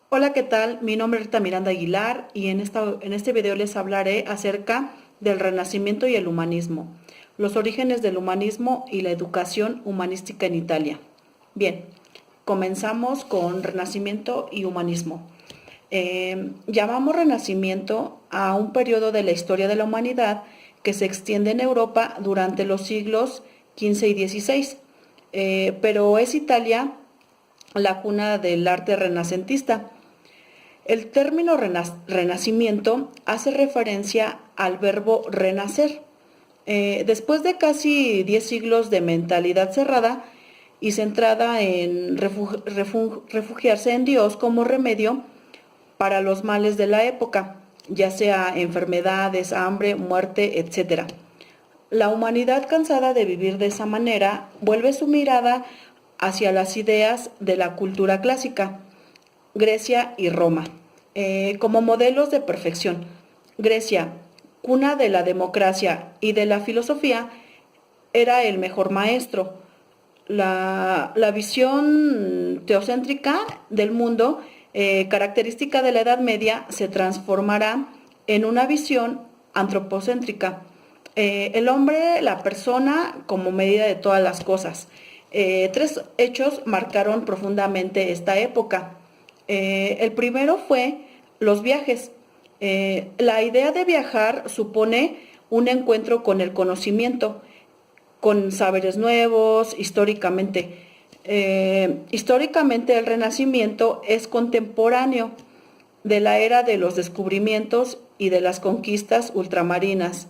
Hola, ¿qué tal? Mi nombre es Rita Miranda Aguilar y en este video les hablaré acerca del Renacimiento y el humanismo, los orígenes del humanismo y la educación humanística en Italia. Bien, comenzamos con Renacimiento y humanismo. Llamamos Renacimiento a un periodo de la historia de la humanidad que se extiende en Europa durante los siglos XV y XVI, pero es Italia la cuna del arte renacentista. El término renacimiento hace referencia al verbo renacer. Después de casi 10 siglos de mentalidad cerrada y centrada en refugiarse en Dios como remedio para los males de la época, ya sea enfermedades, hambre, muerte, etc. La humanidad, cansada de vivir de esa manera, vuelve su mirada hacia las ideas de la cultura clásica, Grecia y Roma, como modelos de perfección. Grecia, cuna de la democracia y de la filosofía, era el mejor maestro. La visión teocéntrica del mundo, característica de la Edad Media, se transformará en una visión antropocéntrica. El hombre, la persona, como medida de todas las cosas. Tres hechos marcaron profundamente esta época. El primero fue los viajes. La idea de viajar supone un encuentro con el conocimiento, con saberes nuevos, históricamente. Históricamente el Renacimiento es contemporáneo de la era de los descubrimientos y de las conquistas ultramarinas.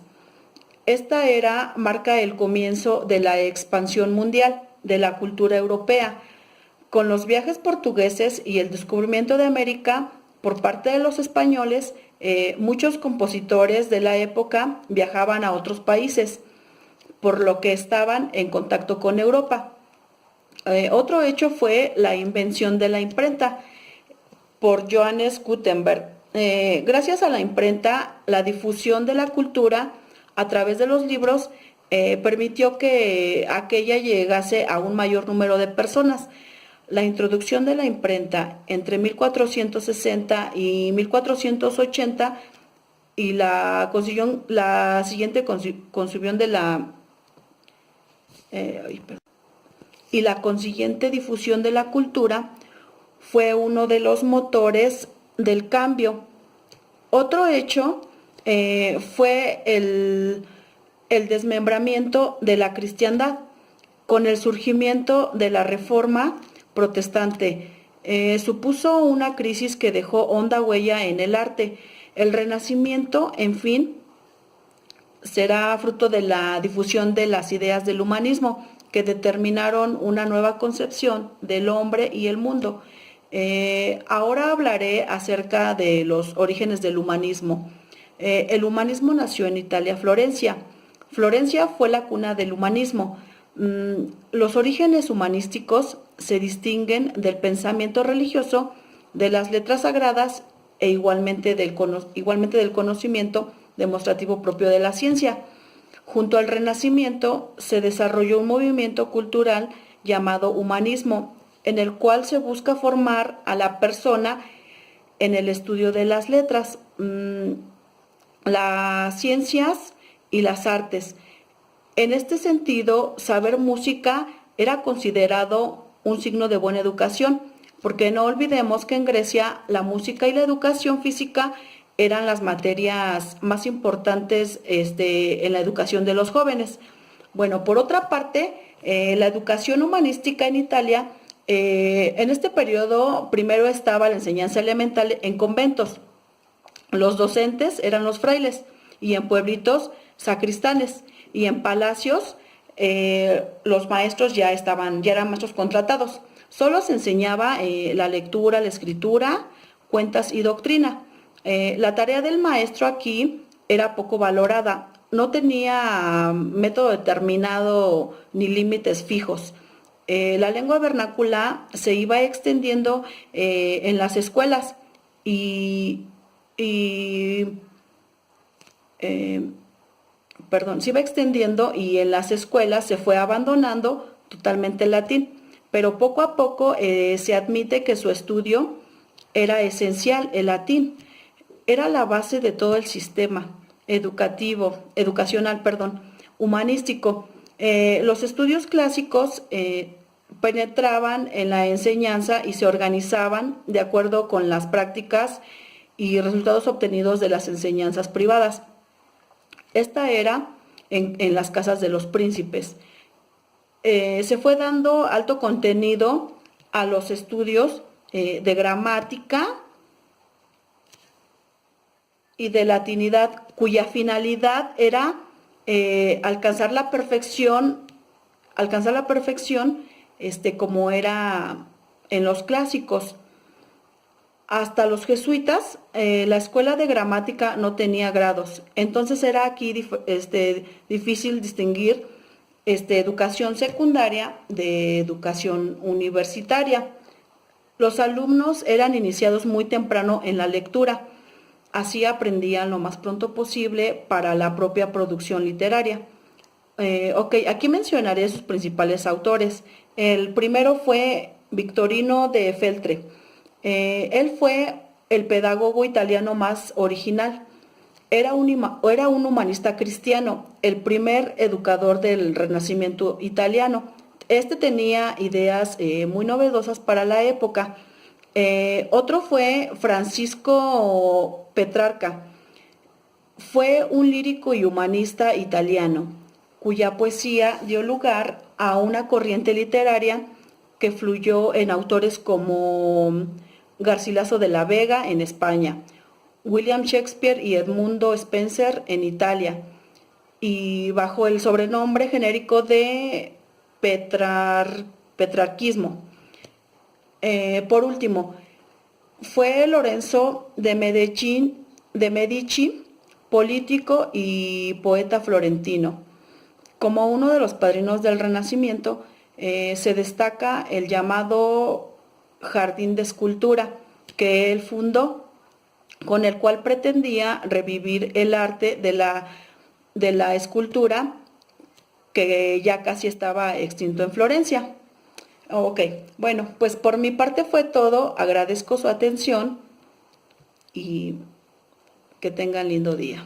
Esta era marca el comienzo de la expansión mundial de la cultura europea, con los viajes portugueses y el descubrimiento de América por parte de los españoles. Muchos compositores de la época viajaban a otros países, por lo que estaban en contacto con Europa. Otro hecho fue la invención de la imprenta por Johannes Gutenberg. Gracias a la imprenta, la difusión de la cultura a través de los libros permitió que aquella llegase a un mayor número de personas. La introducción de la imprenta entre 1460 y 1480 y la siguiente consumión de eh, y la consiguiente difusión de la cultura fue uno de los motores del cambio. Otro hecho fue el desmembramiento de la cristiandad con el surgimiento de la Reforma protestante. Supuso una crisis que dejó honda huella en el arte. El Renacimiento, en fin, será fruto de la difusión de las ideas del humanismo que determinaron una nueva concepción del hombre y el mundo. Ahora hablaré acerca de los orígenes del humanismo. El humanismo nació en Italia, Florencia. Florencia fue la cuna del humanismo. Los orígenes humanísticos se distinguen del pensamiento religioso, de las letras sagradas e igualmente del conocimiento demostrativo propio de la ciencia. Junto al Renacimiento se desarrolló un movimiento cultural llamado humanismo, en el cual se busca formar a la persona en el estudio de las letras, las ciencias y las artes. En este sentido, saber música era considerado un signo de buena educación, porque no olvidemos que en Grecia la música y la educación física eran las materias más importantes en la educación de los jóvenes. Bueno, por otra parte, la educación humanística en Italia, en este periodo primero estaba la enseñanza elemental en conventos. Los docentes eran los frailes y en pueblitos sacristanes y en palacios los maestros ya eran maestros contratados. Solo se enseñaba la lectura, la escritura, cuentas y doctrina. La tarea del maestro aquí era poco valorada, no tenía método determinado ni límites fijos. La lengua vernácula se iba extendiendo en las escuelas y, y eh, se iba extendiendo y en las escuelas se fue abandonando totalmente el latín, pero poco a poco se admite que su estudio era esencial, el latín era la base de todo el sistema educacional, humanístico. Los estudios clásicos penetraban en la enseñanza y se organizaban de acuerdo con las prácticas y resultados obtenidos de las enseñanzas privadas. Esta era en las casas de los príncipes. Se fue dando alto contenido a los estudios de gramática y de latinidad, cuya finalidad era alcanzar la perfección, como era en los clásicos. Hasta los jesuitas, la escuela de gramática no tenía grados, entonces era aquí difícil distinguir educación secundaria de educación universitaria. Los alumnos eran iniciados muy temprano en la lectura, así aprendían lo más pronto posible para la propia producción literaria. Aquí mencionaré sus principales autores. El primero fue Victorino de Feltre. Él fue el pedagogo italiano más original. Era un humanista cristiano, el primer educador del Renacimiento italiano. Este tenía ideas muy novedosas para la época. Otro fue Francisco Petrarca. Fue un lírico y humanista italiano, cuya poesía dio lugar a una corriente literaria que fluyó en autores como Garcilaso de la Vega en España, William Shakespeare y Edmundo Spenser en Italia, y bajo el sobrenombre genérico de petrarquismo. Por último, fue Lorenzo de Medici, político y poeta florentino. Como uno de los padrinos del Renacimiento, se destaca el llamado Jardín de Escultura que él fundó, con el cual pretendía revivir el arte de la escultura que ya casi estaba extinto en Florencia. Ok, bueno, pues por mi parte fue todo. Agradezco su atención y que tengan lindo día.